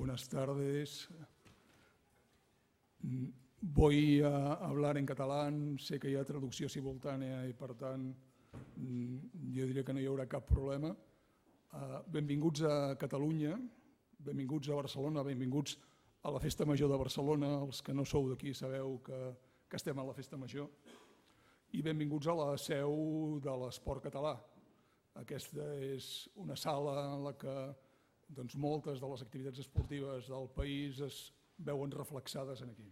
Buenas tardes. Voy a hablar en catalán. Sé que hi ha traducció simultània i, per tant, jo diria que no hi haurà cap problema. Benvinguts a Catalunya, benvinguts a Barcelona, benvinguts a la Festa Major de Barcelona. Els que no sou d'aquí sabeu que estem a la Festa Major. I benvinguts a la seu de l'esport català. Aquesta és una sala en la que moltes de les activitats esportives del país es veuen reflexades aquí.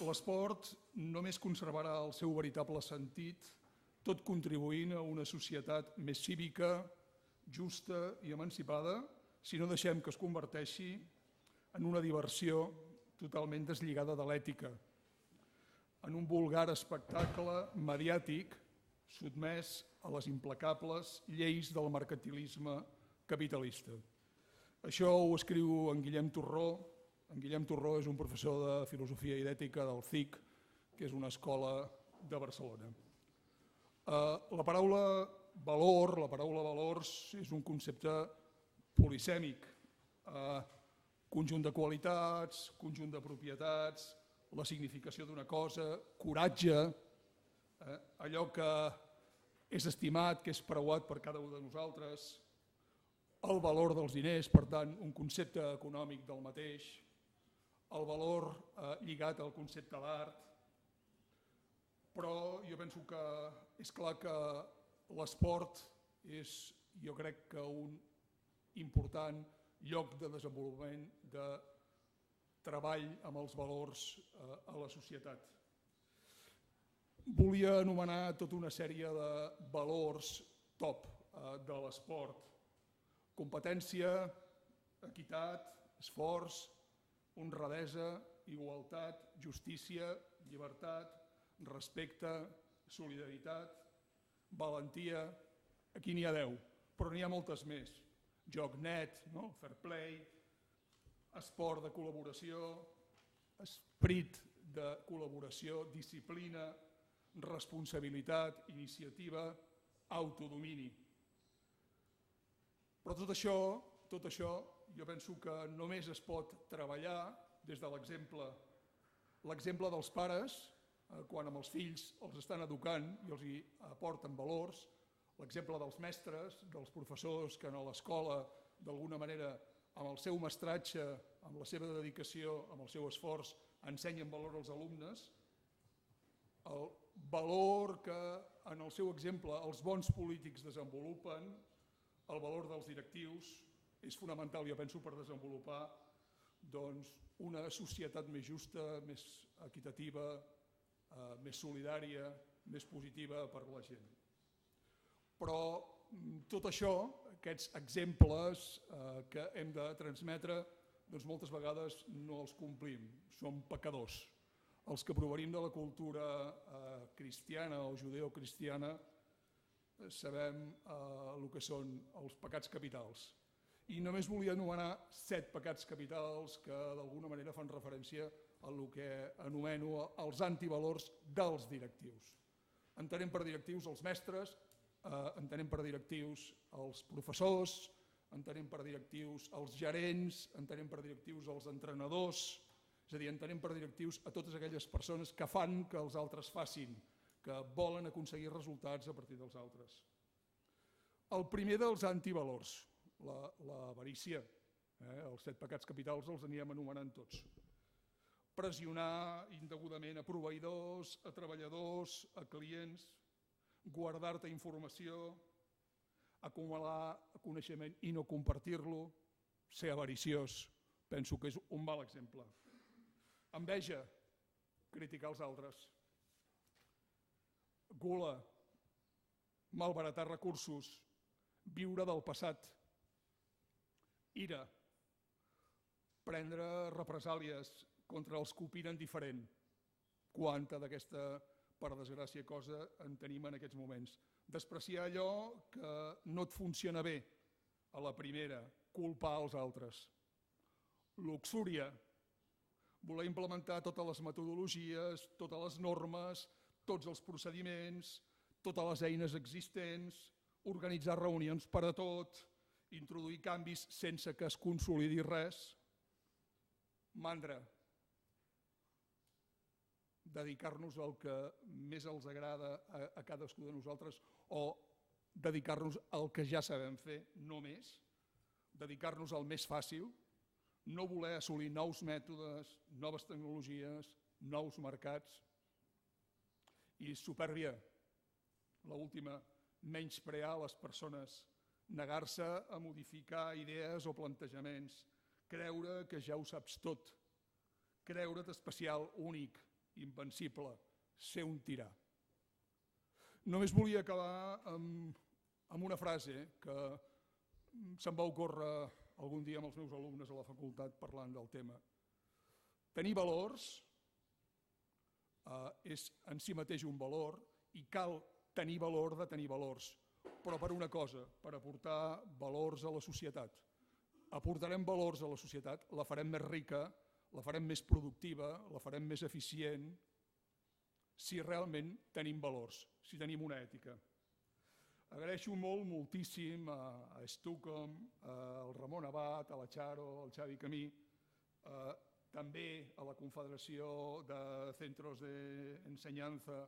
L'esport només conservarà el seu veritable sentit, tot contribuint a una societat més cívica, justa i emancipada, si no deixem que es converteixi en una diversió totalment deslligada de l'ètica, en un vulgar espectacle mediàtic sotmès a les implacables lleis del mercantilisme capitalista. Això ho escriu en Guillem Torró. En Guillem Torró és un professor de filosofia i d'ètica del CIC, que és una escola de Barcelona. La paraula valor, la paraula valors, és un concepte polisèmic. Conjunt de qualitats, conjunt de propietats, la significació d'una cosa, coratge, allò que és estimat, que és preuat per cada un de nosaltres, el valor dels diners, per tant, un concepte econòmic del mateix, el valor lligat al concepte d'art, però jo penso que és clar que l'esport és, jo crec que un important lloc de desenvolupament de treball amb els valors a la societat. Volia anomenar tota una sèrie de valors top de l'esport. Competència, equitat, esforç, honradesa, igualtat, justícia, llibertat, respecte, solidaritat, valentia. Aquí n'hi ha 10, però n'hi ha moltes més. Joc net, fair play, esport de col·laboració, esperit de col·laboració, disciplina, responsabilitat, iniciativa, autodomini. Però tot això jo penso que només es pot treballar des de l'exemple dels pares, quan amb els fills els estan educant i els hi aporten valors, l'exemple dels mestres, dels professors que a l'escola, d'alguna manera, amb el seu mestratge, amb la seva dedicació, amb el seu esforç, ensenyen valor als alumnes, el valor que, en el seu exemple, els bons polítics desenvolupen, el valor dels directius, és fonamental, jo penso, per desenvolupar una societat més justa, més equitativa, més solidària, més positiva per a la gent. Però tot això, aquests exemples que hem de transmetre, moltes vegades no els complim, som pecadors. Els que provenim de la cultura cristiana o judeocristiana sabem el que són els pecats capitals. I només volia anomenar 7 pecats capitals que d'alguna manera fan referència al que anomeno els antivalors dels directius. Entenem per directius els mestres, entenem per directius els professors, entenem per directius els gerents, entenem per directius els entrenadors, és a dir, entenem per directius a totes aquelles persones que fan que els altres facin, que volen aconseguir resultats a partir dels altres. El primer dels antivalors, l'avarícia. Els 7 pecats capitals els anirem anomenant tots. Pressionar indegudament a proveïdors, a treballadors, a clients, guardar-te informació, acumular coneixement i no compartir-lo, ser avariciós, penso que és un mal exemple. Enveja, criticar els altres. Gula, malbaratar recursos, viure del passat. Ira, prendre represàlies contra els que opinen diferent. Quanta d'aquesta, per desgràcia, cosa en tenim en aquests moments. Despreciar allò que no et funciona bé a la primera, culpar els altres. Luxúria, voler implementar totes les metodologies, totes les normes, tots els procediments, totes les eines existents, organitzar reunions per a tot introduir canvis sense que es consolidi res, mandra, dedicar-nos al que més els agrada a cadascú de nosaltres o dedicar-nos al que ja sabem fer, no més, dedicar-nos al més fàcil, no voler assolir nous mètodes, noves tecnologies, nous mercats i supèrbia, l'última, menysprear les persones, negar-se a modificar idees o plantejaments, creure que ja ho saps tot, creure't especial, únic, invencible, ser un tirà. Només volia acabar amb una frase que se'm va ocórrer algun dia amb els meus alumnes a la facultat parlant del tema. Tenir valors és en si mateix un valor i cal tenir valor de tenir valors, però per una cosa, per aportar valors a la societat. Aportarem valors a la societat, la farem més rica, la farem més productiva, la farem més eficient, si realment tenim valors, si tenim una ètica. Agraeixo moltíssim a Stucom, al Ramon Abad, a la Charo, al Xavi Camí, també a la Confederació de Centros d'Ensenyança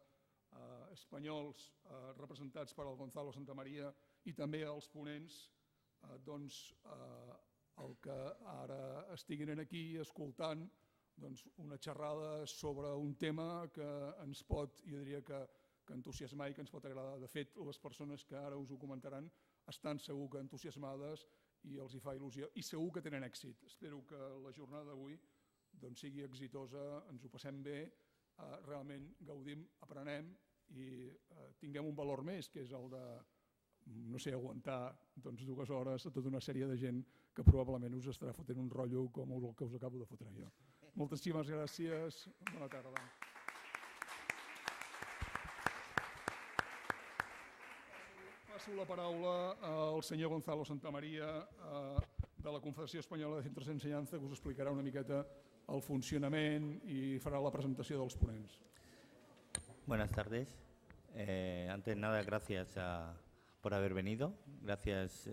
espanyols representats per el Gonzalo Santamaría i també als ponents el que ara estiguin aquí escoltant una xerrada sobre un tema que ens pot, jo diria que entusiasmar i que ens pot agradar. De fet, les persones que ara us ho comentaran estan segur que entusiasmades i els hi fa il·lusió i segur que tenen èxit. Espero que la jornada d'avui sigui exitosa, ens ho passem bé, realment gaudim, aprenem i tinguem un valor més, que és el de, no sé, aguantar 2 hores a tota una sèrie de gent que probablement us estarà fotent un rotllo com el que us acabo de fotre jo. Moltíssimes gràcies. Bona tarda. Passo la paraula al senyor Gonzalo Santamaría de la Confederació Espanyola de Centros d'Ensenyança, que us explicarà una miqueta el funcionament i farà la presentació dels ponents. Buenas tardes. Antes de nada, gracias por haber venido. Gracias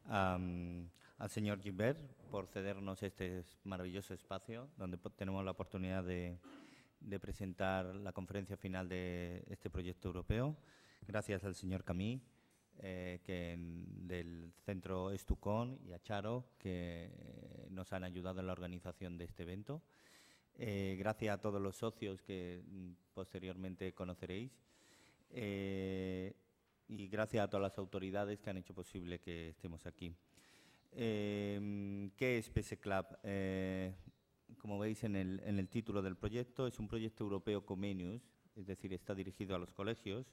al señor Gilbert por cedernos este maravilloso espacio donde tenemos la oportunidad de presentar la conferencia final de este proyecto europeo. Gracias al señor Camí del centro Stucom y a Charo, que nos han ayudado en la organización de este evento. Gracias a todos los socios que posteriormente conoceréis y gracias a todas las autoridades que han hecho posible que estemos aquí. ¿Qué es PS Club? Como veis en el título del proyecto, es un proyecto europeo Comenius, es decir, está dirigido a los colegios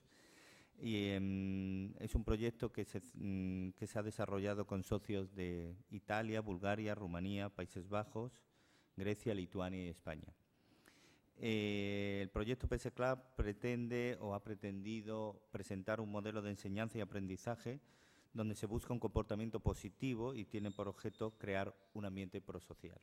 y es un proyecto que se ha desarrollado con socios de Italia, Bulgaria, Rumanía, Países Bajos, Grecia, Lituania y España. El proyecto PS Club pretende o ha pretendido presentar un modelo de enseñanza y aprendizaje donde se busca un comportamiento positivo y tiene por objeto crear un ambiente prosocial.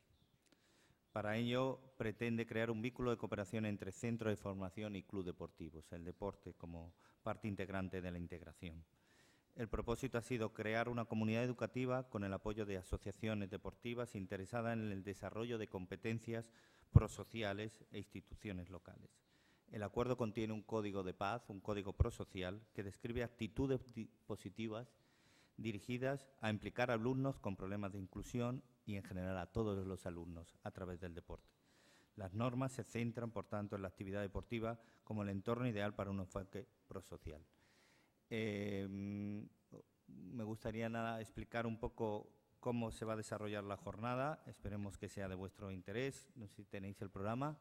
Para ello pretende crear un vínculo de cooperación entre centro de formación y club deportivos, el deporte como parte integrante de la integración. El propósito ha sido crear una comunidad educativa con el apoyo de asociaciones deportivas interesadas en el desarrollo de competencias prosociales e instituciones locales. El acuerdo contiene un código de paz, un código prosocial, que describe actitudes positivas dirigidas a implicar a alumnos con problemas de inclusión y, en general, a todos los alumnos a través del deporte. Las normas se centran, por tanto, en la actividad deportiva como el entorno ideal para un enfoque prosocial. Me gustaría explicar un poco cómo se va a desarrollar la jornada. Esperemos que sea de vuestro interés. No sé si tenéis el programa.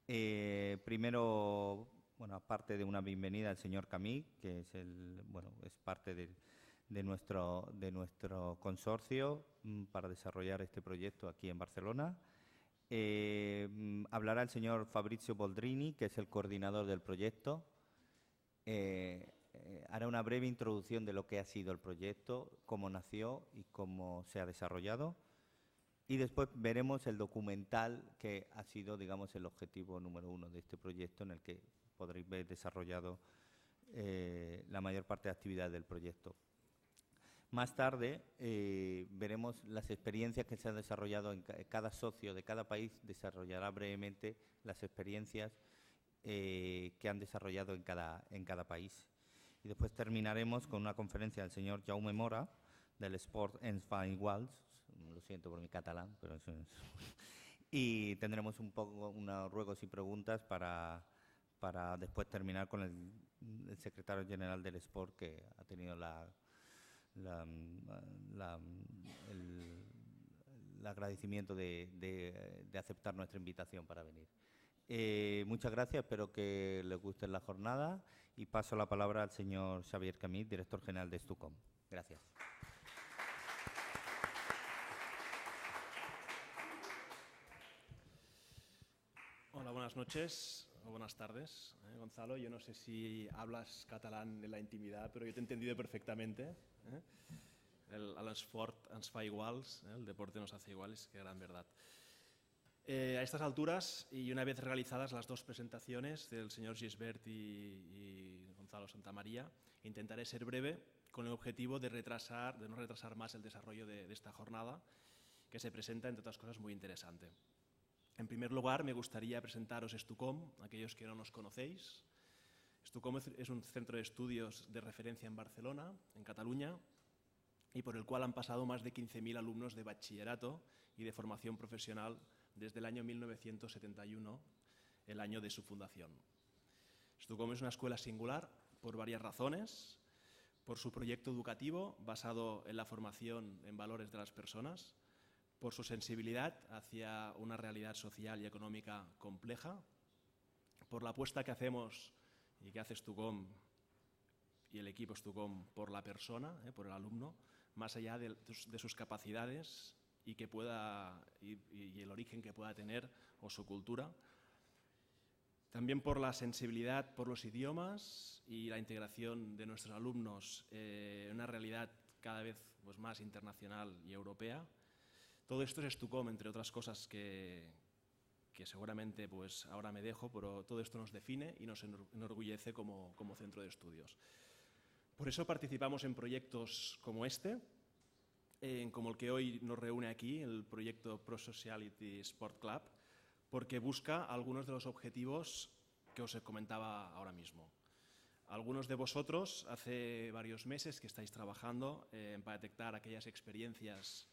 Primero, aparte de una bienvenida al señor Camí, que es es parte de nuestro consorcio para desarrollar este proyecto aquí en Barcelona. Hablará el señor Fabrizio Boldrini, que es el coordinador del proyecto. Hará una breve introducción de lo que ha sido el proyecto, cómo nació y cómo se ha desarrollado. Y después veremos el documental que ha sido, digamos, el objetivo número 1 de este proyecto, en el que podréis ver desarrollado la mayor parte de actividades del proyecto. Más tarde veremos las experiencias que se han desarrollado en cada socio de cada país, desarrollará brevemente las experiencias que han desarrollado en cada país. Y después terminaremos con una conferencia del señor Jaume Mora, del Sport ens fa iguals, lo siento por mi catalán, pero eso es. Y tendremos un poco unos ruegos y preguntas para después terminar con el secretario general del Sport, que ha tenido el agradecimiento de aceptar nuestra invitación para venir. Muchas gracias, espero que les guste la jornada y paso la palabra al señor Xavier Camí, director general de Stucom. Gracias. Hola, buenas noches o buenas tardes. Gonzalo, yo no sé si hablas catalán en la intimidad, pero yo te he entendido perfectamente. El sport ens fa iguals, el deporte nos hace iguales, qué gran verdad. A estas alturas, y una vez realizadas las dos presentaciones del señor Gisbert y Gonzalo Santamaría, intentaré ser breve con el objetivo de no retrasar más el desarrollo de esta jornada, que se presenta, entre otras cosas, muy interesante. En primer lugar, me gustaría presentaros Stucom, aquellos que no nos conocéis. Stucom es un centro de estudios de referencia en Barcelona, en Cataluña, y por el cual han pasado más de 15.000 alumnos de bachillerato y de formación profesional desde el año 1971, el año de su fundación. Stucom es una escuela singular por varias razones: por su proyecto educativo basado en la formación en valores de las personas, por su sensibilidad hacia una realidad social y económica compleja, por la apuesta que hacemos y que hace Stucom y el equipo Stucom por la persona, por el alumno, más allá de sus capacidades y el origen que pueda tener o su cultura. También por la sensibilidad por los idiomas y la integración de nuestros alumnos en una realidad cada vez más internacional y europea. Todo esto es Stucom, entre otras cosas que seguramente ahora me dejo, pero todo esto nos define y nos enorgullece como centro de estudios. Por eso participamos en proyectos como este, como el que hoy nos reúne aquí, el proyecto Prosociality Sport Club, porque busca algunos de los objetivos que os comentaba ahora mismo. Algunos de vosotros hace varios meses que estáis trabajando para detectar aquellas experiencias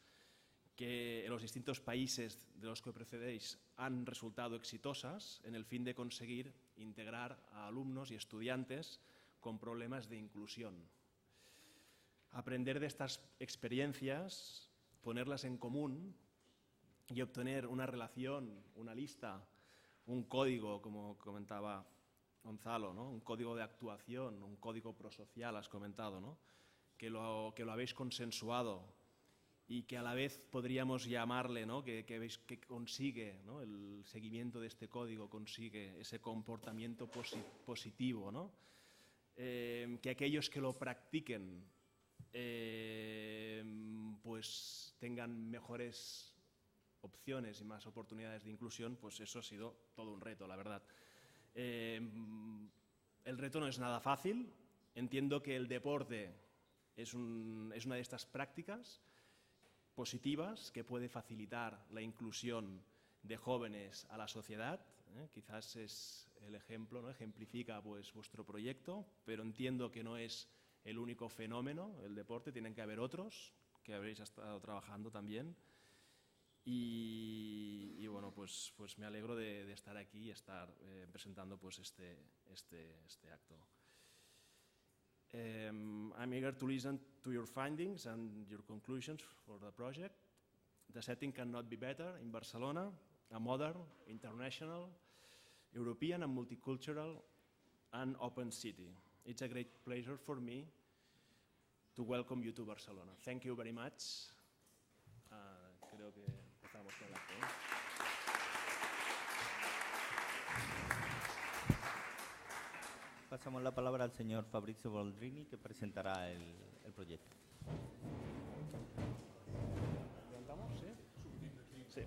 que en los distintos países de los que procedéis han resultado exitosas en el fin de conseguir integrar a alumnos y estudiantes con problemas de inclusión. Aprender de estas experiencias, ponerlas en común y obtener una relación, una lista, un código, como comentaba Gonzalo, ¿no? Un código de actuación, un código prosocial, has comentado, ¿no? que lo habéis consensuado y que a la vez podríamos llamarle, ¿no? que consigue, ¿no? El seguimiento de este código, consigue ese comportamiento positivo, ¿no? Que aquellos que lo practiquen tengan mejores opciones y más oportunidades de inclusión, pues eso ha sido todo un reto, la verdad. El reto no es nada fácil. Entiendo que el deporte es una de estas prácticas positivas que puede facilitar la inclusión de jóvenes a la sociedad. Quizás es el ejemplo, ¿no? Ejemplifica vuestro proyecto, pero entiendo que no es el único fenómeno, el deporte, tienen que haber otros que habréis estado trabajando también. Y bueno, pues me alegro de estar aquí y estar presentando este acto. I'm eager to listen to your findings and your conclusions for the project. The setting cannot be better in Barcelona, a modern, international, European and multicultural and open city. It's a great pleasure for me to welcome you to Barcelona. Thank you very much. Creo que empezamos con el acto, ¿no? Pasamos la palabra al señor Fabrizio Boldrini, que presentará el proyecto. Sí.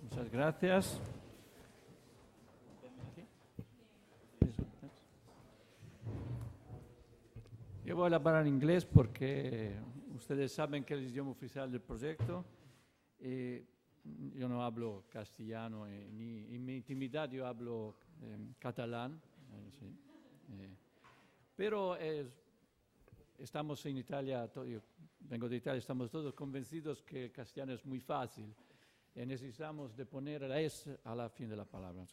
Muchas gracias. Yo voy a hablar en inglés porque ustedes saben que es el idioma oficial del proyecto. Yo no hablo castellano, ni en mi intimidad yo hablo catalán. Sí. Pero estamos en Italia, yo vengo de Italia, estamos todos convencidos que el castellano es muy fácil. Necesitamos de poner la S a la fin de la palabra.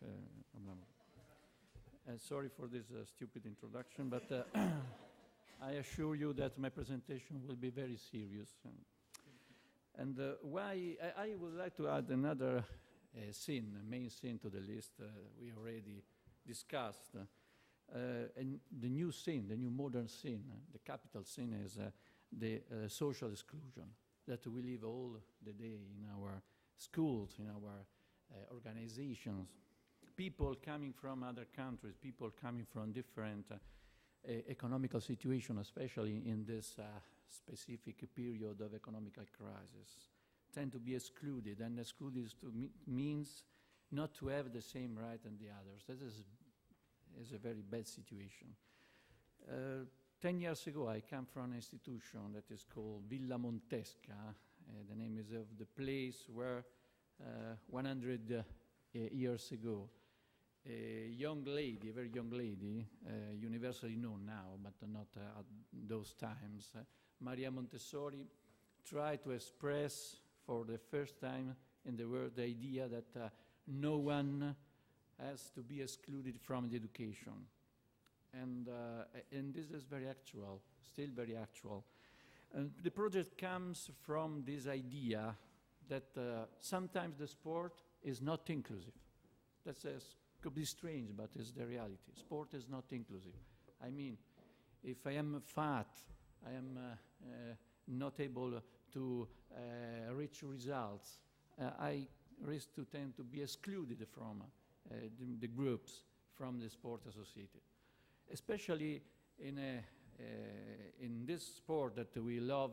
Sorry for this stupid introduction, but I assure you that my presentation will be very serious. And why I would like to add another main sin to the list we already discussed. And the new sin, the new modern sin, the capital sin is the social exclusion that we live all the day in our schools, in our organizations. People coming from other countries, people coming from different economical situations, especially in this specific period of economic crisis, tend to be excluded, and excluded means not to have the same right as the others. That is a very bad situation. 10 years ago, I come from an institution that is called Villa Montesca. The name is of the place where 100 years ago, a young lady, a very young lady, universally known now, but not at those times, Maria Montessori tried to express for the first time in the world the idea that no one has to be excluded from the education. And this is very actual, still very actual. And the project comes from this idea that sometimes the sport is not inclusive. That could be strange, but it's the reality. Sport is not inclusive. I mean, if I am fat, I am not able to reach results, I risk to tend to be excluded from the groups from the sport associated. Especially in this sport that we love,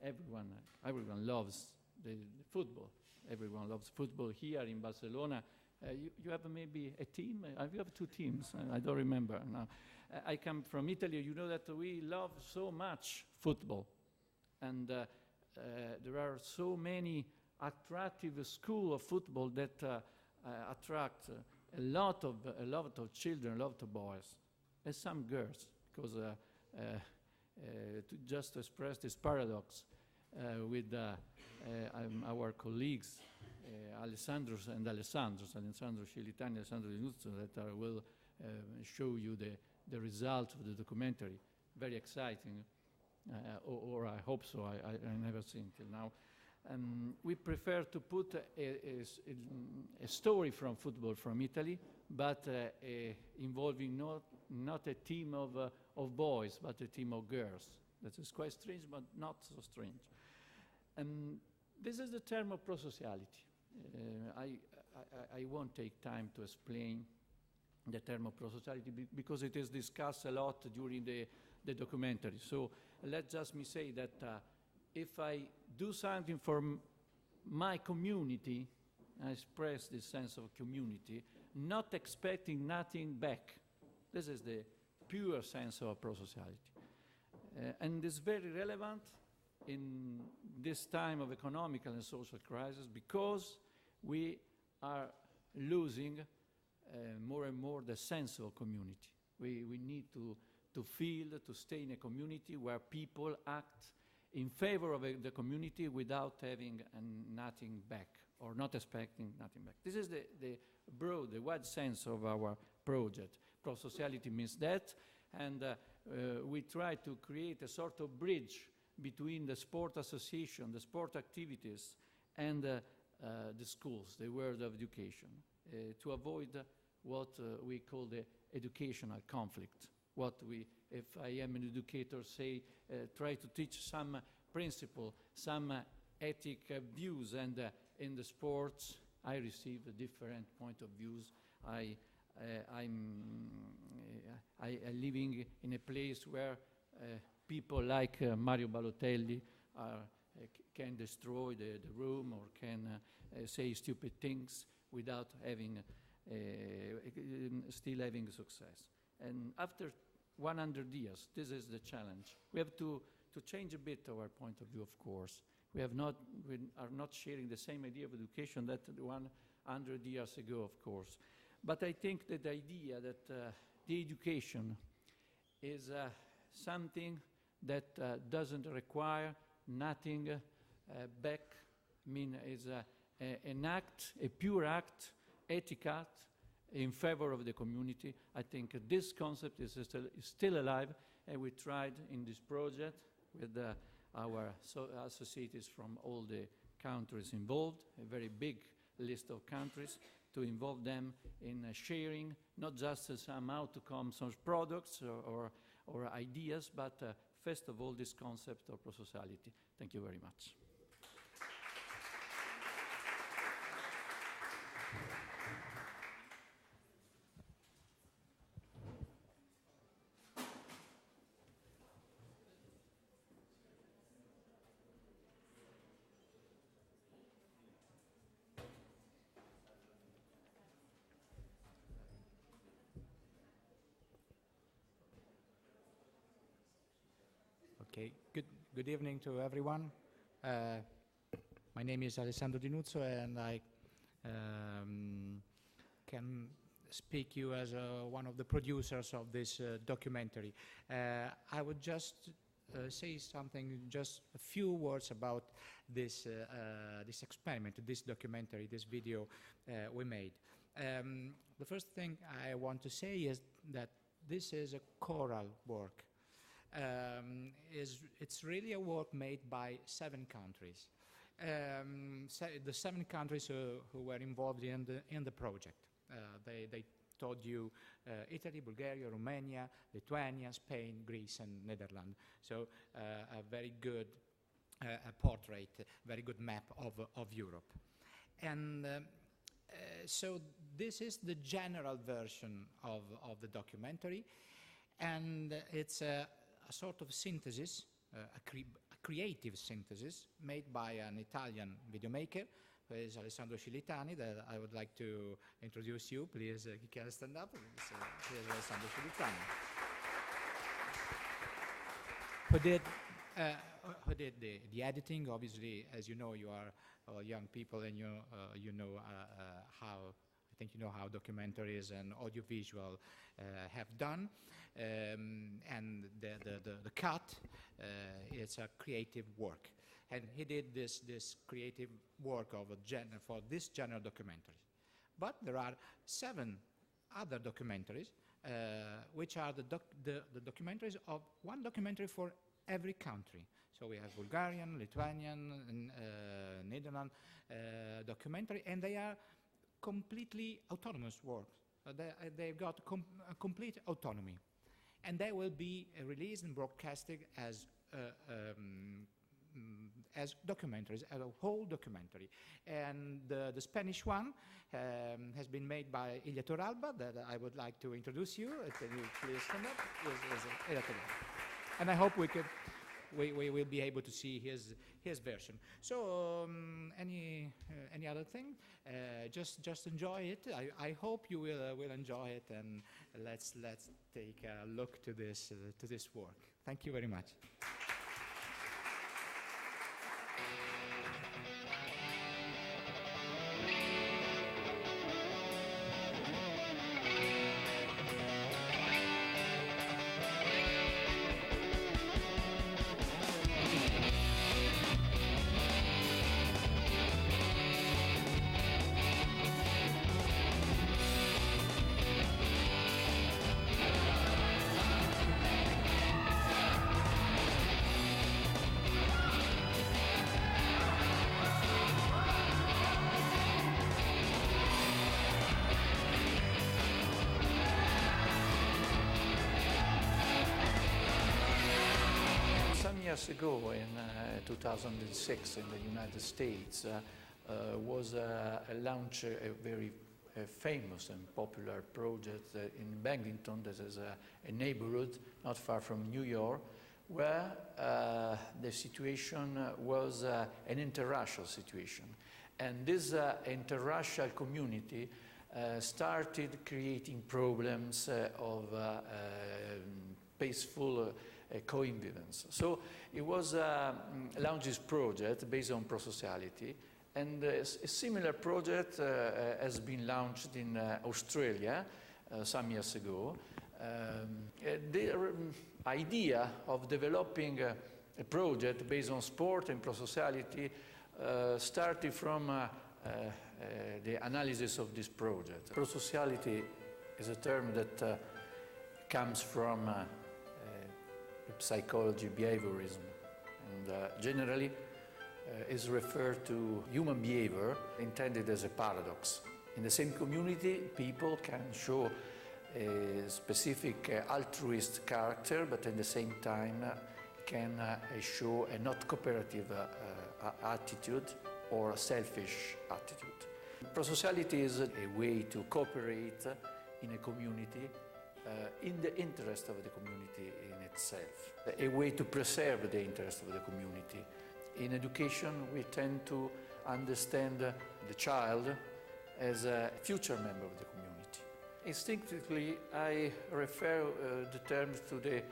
everyone loves the football. Everyone loves football here in Barcelona. You have maybe a team? You have two teams, I don't remember now. I come from Italy, you know that we love so much football. And there are so many attractive schools of football that attract a lot of children, a lot of boys, and some girls, because to just express this paradox with our colleagues, Alessandro Scilitani, Alessandro Di Nuzzo, that will show you the result of the documentary. Very exciting, or I hope so. I never seen till now. We prefer to put a story from football from Italy, but involving not a team of boys, but a team of girls. That is quite strange, but not so strange. And this is the term of prosociality. I won't take time to explain the term of prosociality because it is discussed a lot during the documentary. So let's just me say that if I do something for my community, I express this sense of community, not expecting nothing back. This is the pure sense of prosociality. And it's very relevant in this time of economic and social crisis because we are losing more and more the sense of community. We need to feel, to stay in a community where people act in favor of the community without having nothing back or not expecting nothing back. This is the broad, the wide sense of our project. Prosociality means that, and we try to create a sort of bridge between the sport association, the sport activities, and the schools, the world of education, to avoid what we call the educational conflict. If I am an educator, say, try to teach some principle, some ethic views, and in the sports, I receive a different point of views. I'm living in a place where people like Mario Balotelli can destroy the room or can say stupid things without still having success. And after 100 years, this is the challenge. We have to to change a bit our point of view, of course. We are not sharing the same idea of education that 100 years ago, of course. But I think that the idea that the education is something that doesn't require nothing back, is an act, a pure act, ethical act, in favor of the community. I think this concept is still alive, and we tried in this project with our associates from all the countries involved, a very big list of countries, to involve them in sharing, not just some outcomes of products or ideas, but first of all, this concept of prosociality. Thank you very much. Okay, good evening to everyone. My name is Alessandro Di Nuzzo, and I can speak you as one of the producers of this documentary. I would just say something, just a few words about this experiment, this documentary, this video we made. The first thing I want to say is that this is a choral work. It's really a work made by 7 countries. The 7 countries who were involved in the project. They told you Italy, Bulgaria, Romania, Lithuania, Spain, Greece, and Netherlands. So a very good portrait, very good map of Europe. And so this is the general version of the documentary, and it's a sort of synthesis, a creative synthesis made by an Italian videomaker, who is Alessandro Cilitani, that I would like to introduce you. Please, you can stand up. Here's Alessandro Cilitani, who did the editing. Obviously, as you know, you are all young people, and you know how, I think you know how documentaries and audiovisual have done. And the cut, it's a creative work. And he did this creative work of for this general documentary. But there are 7 other documentaries, which are the documentaries of one documentary for every country. So we have Bulgarian, Lithuanian, and Netherlands documentary, and they are completely autonomous works. They've got complete autonomy. And they will be released and broadcasted as documentaries, as a whole documentary. And the Spanish one has been made by Ilya Torralba, that I would like to introduce you. Can you please stand up? Is Ilya Torralba. And I hope we will be able to see his version. So any other thing? Just enjoy it. I hope you will enjoy it, and let's take a look to this work. Thank you very much. Years ago, in 2006, in the United States, was launched a very famous and popular project in Bangington. This is a neighborhood not far from New York, where the situation was an interracial situation. And this interracial community started creating problems of peaceful coincidence. So it was launched this project based on prosociality, and a similar project has been launched in Australia some years ago. The idea of developing a project based on sport and prosociality started from the analysis of this project. Prosociality is a term that comes from psychology, behaviorism, and generally is referred to human behavior intended as a paradox. In the same community, people can show a specific altruist character, but at the same time can show a not cooperative attitude or a selfish attitude. Prosociality is a way to cooperate in a community in the interest of the community in itself, a way to preserve the interest of the community. In education, we tend to understand the child as a future member of the community. Instinctively, I refer the terms to the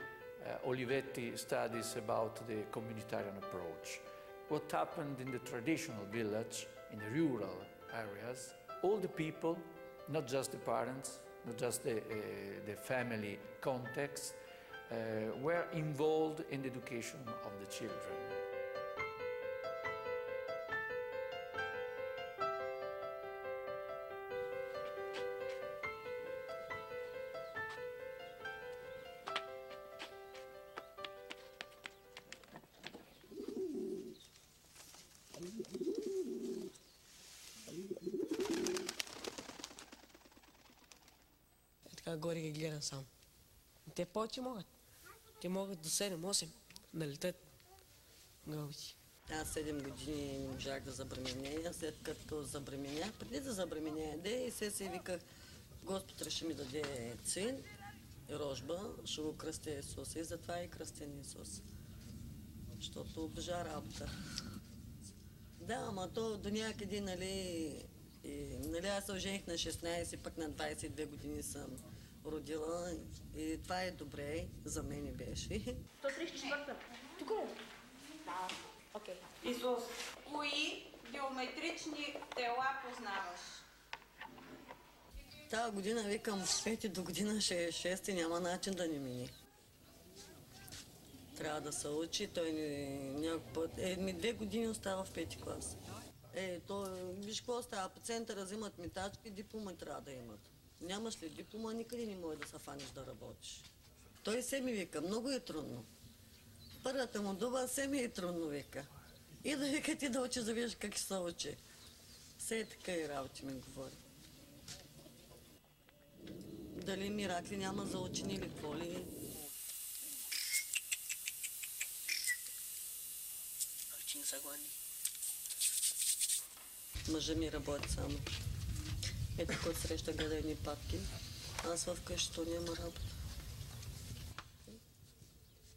Olivetti studies about the communitarian approach. What happened in the traditional village, in the rural areas, all the people, not just the parents, not just the family context, were involved in the education of the children. Така горе ги гледам само. Те повече могат. Те могат до 7-8 да летят гълбичи. Аз 7 години не можах да забременея, след като забременях, преди да забременея, и се виках, Господ реши ми даде син и рожба, ще го кръстя Исус. И затова и кръстен Исус. Защото обожа работа. Да, ама то до някъде, нали, аз се ожених на 16, пък на 22 години съм родила и това е добре, за мен беше. 134. Тук ли? Да. Окей. Исус, кои геометрични тела познаваш? Тая година викам, 5 до година ще е 6 и няма начин да не мине. Трябва да се учи, той някакъв път. 2 години остава в 5 клас. Виж какво става, по центъра взимат метачки, диплома трябва да имат. Нямаш ли диплома, никъде не може да се фаниш да работиш. Той се ми вика, много е трудно. Първата му дума, се ми е трудно, вика. И да вика ти да учиш, да видиш как се учи. Все е така и работи ми говори. Дали миракли няма за учени или какво ли? Очень загладни. Мъжа ми работи само. Ето, който среща гледа едни папки. Аз в къщето няма работа.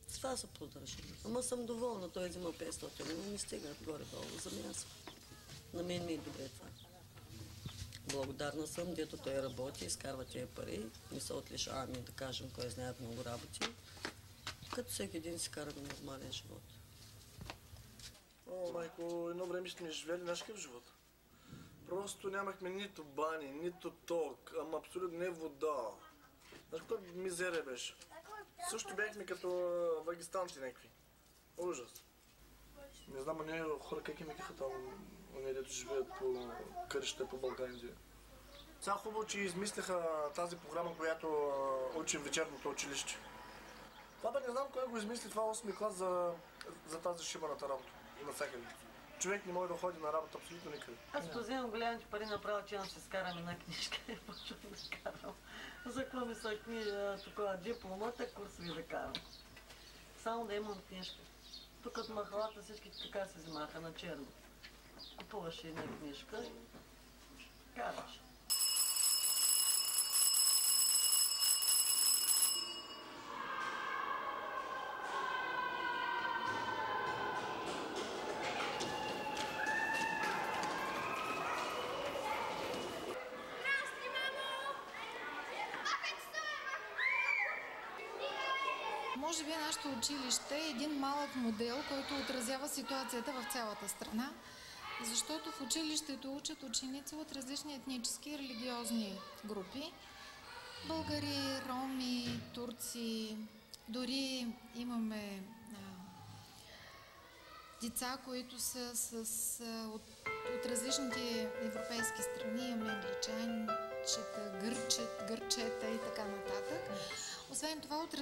С това се поддържа. Ама съм доволна, той взима 500, но ми стигат горе-долу за място. На мен ми е добре това. Благодарна съм, дето той работи, изкарва тия пари, не се отлишаваме, да кажем, кой знаят много работи. Като всеки един си кара на нормален живот. О, майко, едно време сме живели нашкъв живот. Просто нямахме нито бани, нито ток, ама абсолютно не вода. Знаеш какво мизерия беше? Също бяхме като вагистанци някакви. Ужас. Не знам, а ние хора как им викаха там, ония дето живеят по къщите по Балканите. Сега хубаво, че измислиха тази програма, която учим в вечерното училище. Това не знам кой го измисли, това 8-ми клас за тази шибаната работа. Навсякъде. Човек не може да ходи на работа абсолютно никъде. Аз като вземам голямите пари направо, че ще скарам една книжка и почвам да карам. За какво ми са такова дипломата, курсови да карам. Само да имам книжка. Тук от махалата всички така се взимаха на черно. Купуваш една книжка и караш. може би нашето училище е един малък модел, който отразява ситуацията в цялата страна, защото в училището учат ученици от различни етнически и религиозни групи. Българи, роми, турци, дори имаме деца, които са от различните европейски страни, имаме англичанчета, гърчета и така нататък. Освен това, от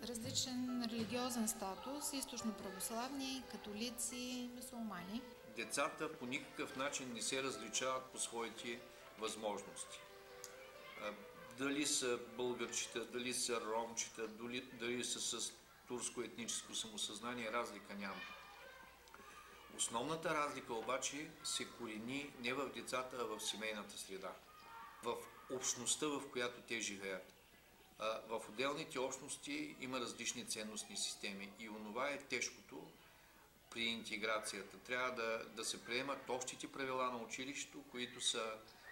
различен религиозен статус, източно-православни, католици, мюсюлмани. Децата по никакъв начин не се различават по своите възможности. Дали са българчета, дали са ромчета, дали са с турско етническо самосъзнание, разлика няма. Основната разлика обаче се корени не в децата, а в семейната среда, в общността, в която те живеят. В отделните общности има различни ценностни системи и онова е тежкото при интеграцията. Трябва да се приемат общите правила на училището, които са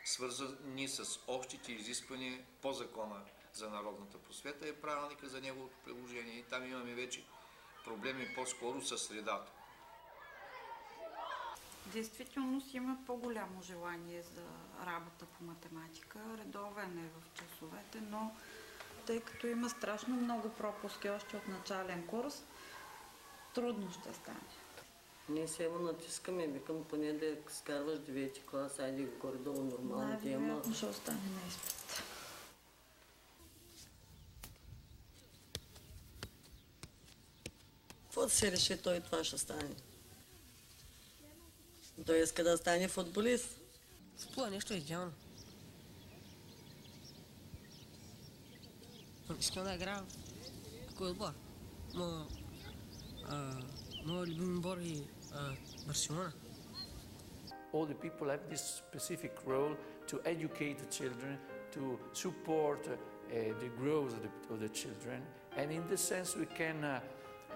свързани с общите изисквания по закона за народната просвета и правилника за неговото приложение. И там имаме вече проблеми по-скоро с средата. Действително има по-голямо желание за работа по математика. Редовен е в часовете, но тъй като има страшно много пропуски още от начален курс, трудно ще стане. Ние се го натискаме, викам поне да скарваш 9-ти клас, айде горе-долу нормално ти има. Най-вероятно ще остане на изпит. Какво се реши, той това ще стане? Той иска да стане футболист. Това нещо е идеално. Искам да играя в кой отбор. Моят любим отбор е Барселона. All the people have this specific role to educate the children, to support the growth of the children, and in this sense we can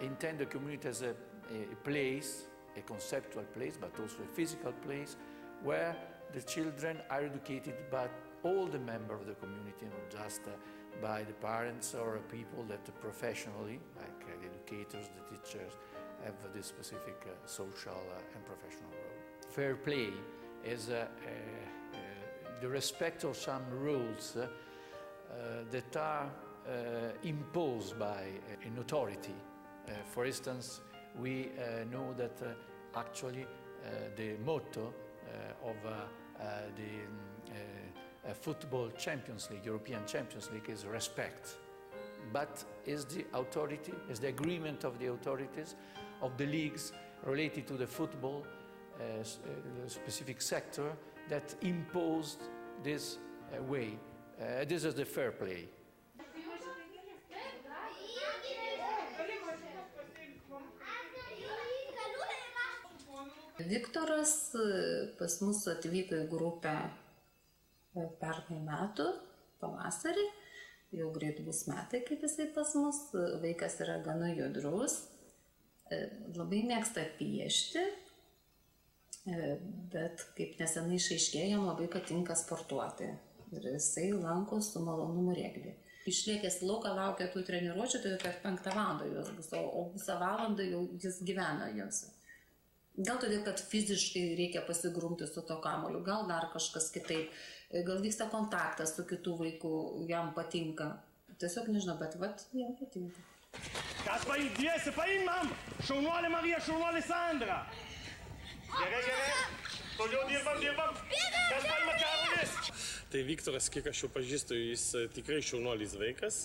intend the community as a place, a conceptual place, but also a physical place where the children are educated by all the members of the community, not just by the parents or people that professionally, like the educators, the teachers, have this specific social and professional role. Fair play is the respect of some rules that are imposed by an authority. For instance, we know that actually the motto of the football Champions League, European Champions League, is respect. But is the authority, is the agreement of the authorities of the leagues related to the football specific sector that imposed this way. This is the fair play. Viktoras pas mus atvyko į grupę pernai metų, pavasarį, jau greit bus metai, kaip jisai pas mus. Vaikas yra gana judrus, labai mėgsta piešti, bet kaip nesenai išaiškėjo, jam labai patinka sportuoti. Ir jisai lanko su malonumu regbį. Išlėkęs lauką laukia tų treniruočių, tai kad 5 valandą jos bus, o visą valandą jau jis gyvena jose. Gal todėl, kad fiziškai reikia pasigrumti su to kamuoliu, gal dar kažkas kitaip, gal vyksta kontaktas su kitų vaikų, jam patinka. Tiesiog nežinau, bet jam patinka. Kas paim, dviesi, paim, mam! Šaunuolė Marija, šaunuolė Sandra! Gerai, toliau dirbam! Kas paima Karolis? Tai Viktoras, kiek aš jau pažįstu, jis tikrai šaunuolis vaikas.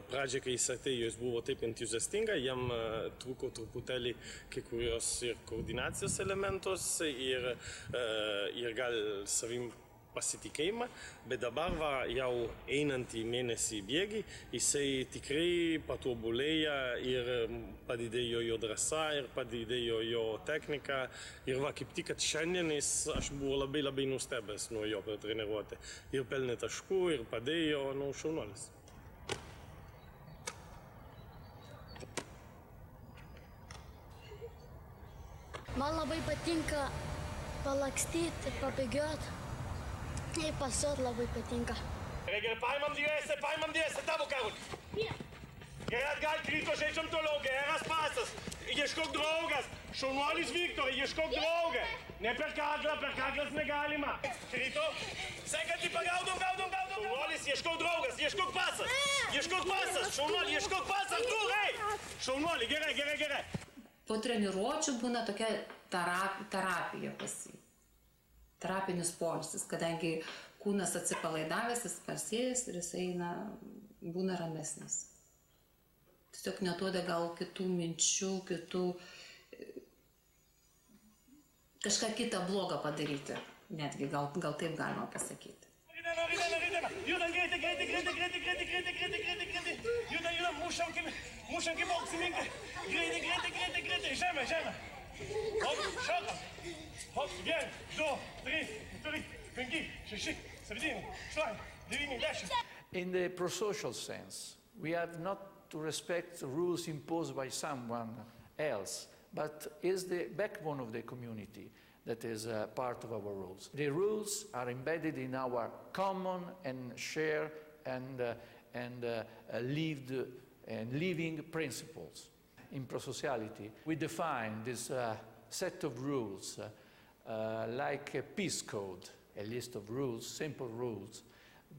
Pradžia, kai jis atėjo, jis buvo taip entuziastinga, jam trūko truputėlį kai kurios ir koordinacijos elementos ir gal savim pasitikėjimą, bet dabar jau einantį mėnesį bėgį, jisai tikrai patobulėja ir padidėjo jo drąsa, ir padidėjo jo technika. Ir kaip tik, kad šiandien aš buvau labai nustebęs nuo jo per treniruotę. Ir pelnė taškų, ir padėjo, šaunuolis. Man labai patinka palakstyti, pabėgioti. Ir pasuot labai patinka. Gerai, paimam dviese, tavo Karol. Gerard gal krito šećom to loge, eras pasas. Ješkog drogas. Šaunuolis Viktor, ješkog droga. Ne per kaklas negalima. Krito, sekant į pagaudom. Šaunuolis, ješkog drogas, ješkog pasas. Šaunuoli, ješkog pasas, Artur, ei. Šaunuoli, gerai. Po treniruočių būna tokia terapija pas jį. Terapinis poilsis, kadangi kūnas atsipalaidavęs, jis parsėjęs ir jisai būna ramesnis. Tiesiog neduoda gal kitų minčių, kažką kitą blogą padaryti. Netgi gal taip galima pasakyti. Judan, greitai. Judan, mušam kaip boksininkai. Greitai. Žemė. Hop, 1, 2, 3, 4, 5, 6, 7, 8, 9, 10. In the prosocial sense, we have not to respect the rules imposed by someone else, but is the backbone of the community that is part of our rules. The rules are embedded in our common and shared and living principles. In Prosociality, we define this set of rules like a peace code, a list of rules, simple rules,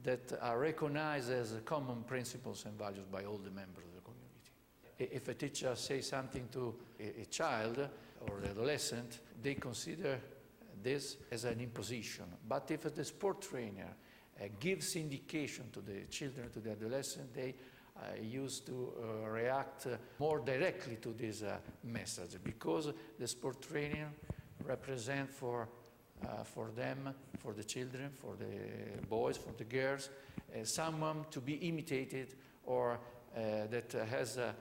that are recognized as common principles and values by all the members of the community. If a teacher says something to a child or an adolescent, they consider this as an imposition. But if the sport trainer gives indication to the children, to the adolescent, they used to react more directly to this message, because the sport trainer represents for them, for the children, for the boys, for the girls, someone to be imitated or that has a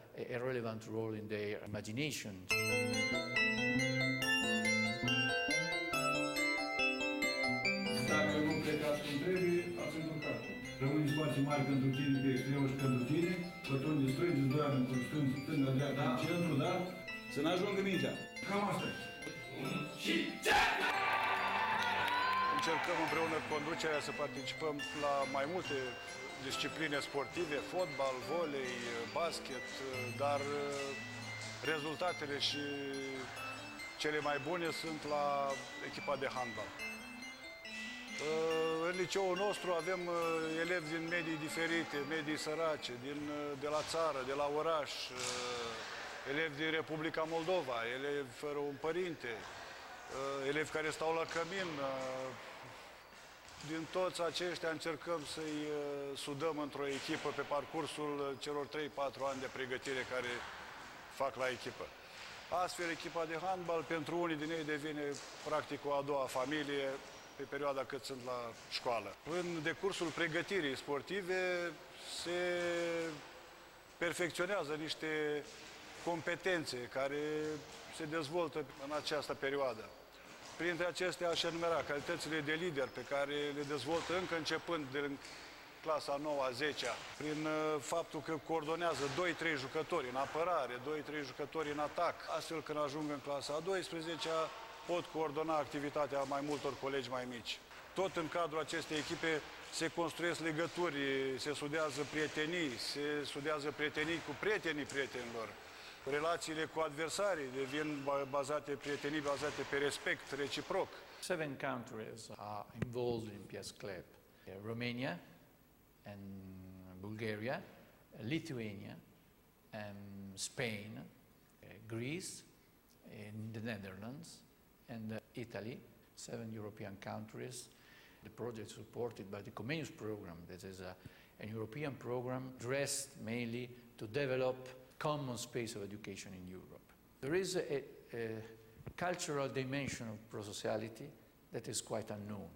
relevant role in their imagination. Dacă nu plecați cum trebuie, ați încurcat. Rămâne spații mari pentru tine, pe extremă și pentru tine, pătruni de străzi, doi oameni cu stânga, dreapta, în centru, da? Să n-ajungă mingea. Cam asta e. Și încercăm împreună cu conducerea să participăm la mai multe discipline sportive, fotbal, volei, basket, dar rezultatele și cele mai bune sunt la echipa de handbal. În liceul nostru avem elevi din medii diferite, medii sărace, de la țară, de la oraș, elevi din Republica Moldova, elevi fără un părinte, elevi care stau la cămin. Din toți aceștia încercăm să-i sudăm într-o echipă pe parcursul celor 3-4 ani de pregătire care fac la echipă. Astfel, echipa de handbal, pentru unii din ei, devine practic o a doua familie pe perioada cât sunt la școală. În decursul pregătirii sportive se perfecționează niște competențe care se dezvoltă în această perioadă. Printre acestea aș enumera calitățile de lider pe care le dezvoltă încă începând din clasa 9-a, 10-a, prin faptul că coordonează 2-3 jucători în apărare, 2-3 jucători în atac. Astfel, când ajung în clasa a 12-a, pot coordona activitatea mai multor colegi mai mici. Tot în cadrul acestei echipe se construiesc legături, se studiază prietenii cu prietenii prietenilor. Relațiile cu adversarii devin prietenii bazate pe respect reciproc. 7 countries are involved in PS Club. Romania and Bulgaria, Lithuania and Spain, Greece, and the Netherlands and Italy, 7 European countries. The project is supported by the Comenius program, that is an European program addressed mainly to develop common space of education in Europe. There is a cultural dimension of prosociality that is quite unknown.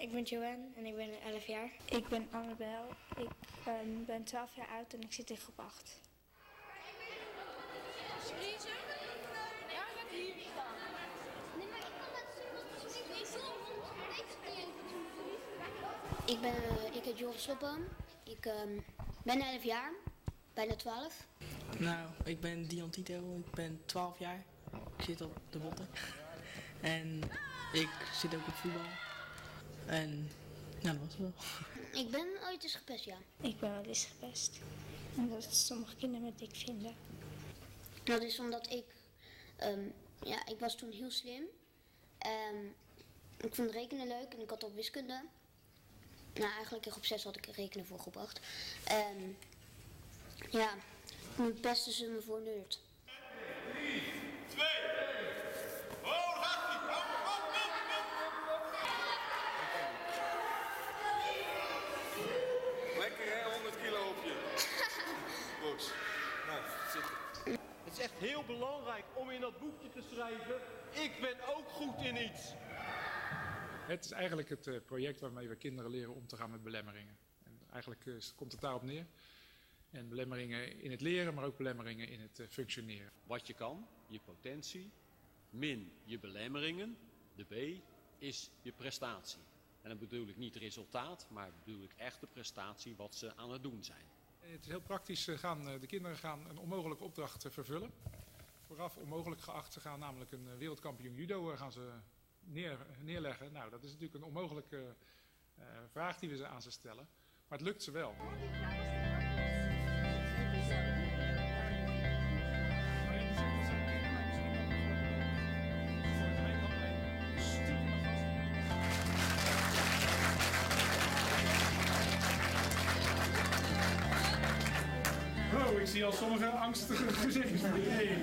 Ik ben Joanne en ik ben 11 jaar. Ik ben Annabel, ik ben 12 jaar oud en ik zit in groep 8. Ik heet Joris Sloppen, ik ben 11 jaar, bijna 12. Nou, ik ben Dion Tito, ik ben 12 jaar. zit op de botten. En ik zit ook op voetbal. En ja, dat was het wel. Ik ben ooit eens gepest, ja. Ik ben wel eens gepest. En dat sommige kinderen me dik vinden. Dat is omdat ik was toen heel slim. Ik vond rekenen leuk en ik had ook wiskunde. Nou, eigenlijk in groep 6 had ik rekenen voorgebracht. Nu pesten ze me voor nerd. 3, 2, oh, gaat ie! Lekker hè, 100 kilo op je. Box. Nou, zitten. Het is echt heel belangrijk om in dat boekje te schrijven, ik ben ook goed in iets. Het is eigenlijk het project waarmee we kinderen leren om te gaan met belemmeringen. En eigenlijk komt het daarop neer. En belemmeringen in het leren, maar ook belemmeringen in het functioneren. Wat je kan, je potentie, min je belemmeringen, de B, is je prestatie. En dan bedoel ik niet resultaat, maar bedoel ik echt de prestatie wat ze aan het doen zijn. Het is heel praktisch, de kinderen gaan een onmogelijke opdracht vervullen. Vooraf onmogelijk geacht, ze gaan namelijk een wereldkampioen judo gaan ze neerleggen. Nou, dat is natuurlijk een onmogelijke vraag die we aan ze stellen, maar het lukt ze wel. Oh, ik zie al sommige angstige gezichtjes. Hey.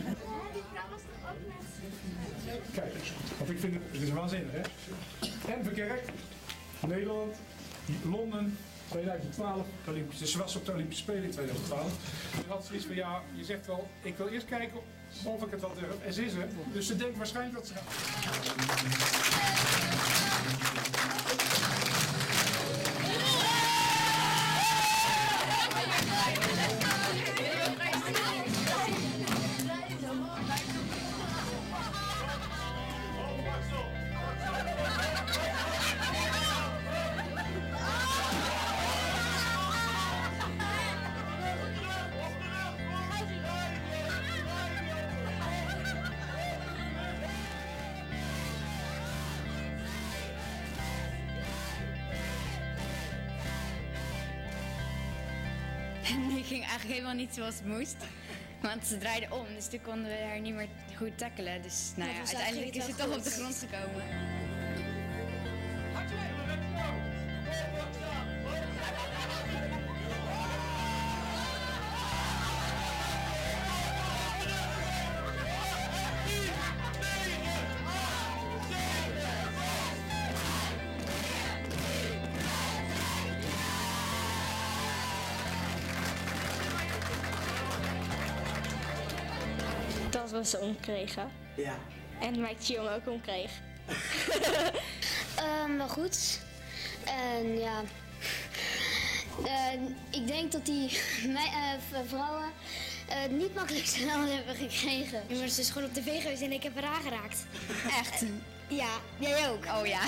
Kijk, want ik vind het is waanzinnig, hè? Enverkerk, Nederland, Londen, 2012. Ze was op de Olympische Spelen in 2012. Je had zoiets van, ja, je zegt wel, ik wil eerst kijken of ik het wel durf. En ze is er, dus ze denkt waarschijnlijk dat ze gaat. Die ging eigenlijk helemaal niet zoals het moest. Want ze draaide om, dus toen konden we haar niet meer goed tackelen. Dus nou ja, uiteindelijk is ze toch op de grond gekomen. Dat we ze omkregen. Ja. En Mike Jong ook omkreeg. Wel goed. En ja. Ik denk dat die vrouwen niet makkelijk snel hebben gekregen. Ja, maar ze is gewoon op tv geweest en ik heb haar aangeraakt. Echt? Ja, jij ook. Oh ja.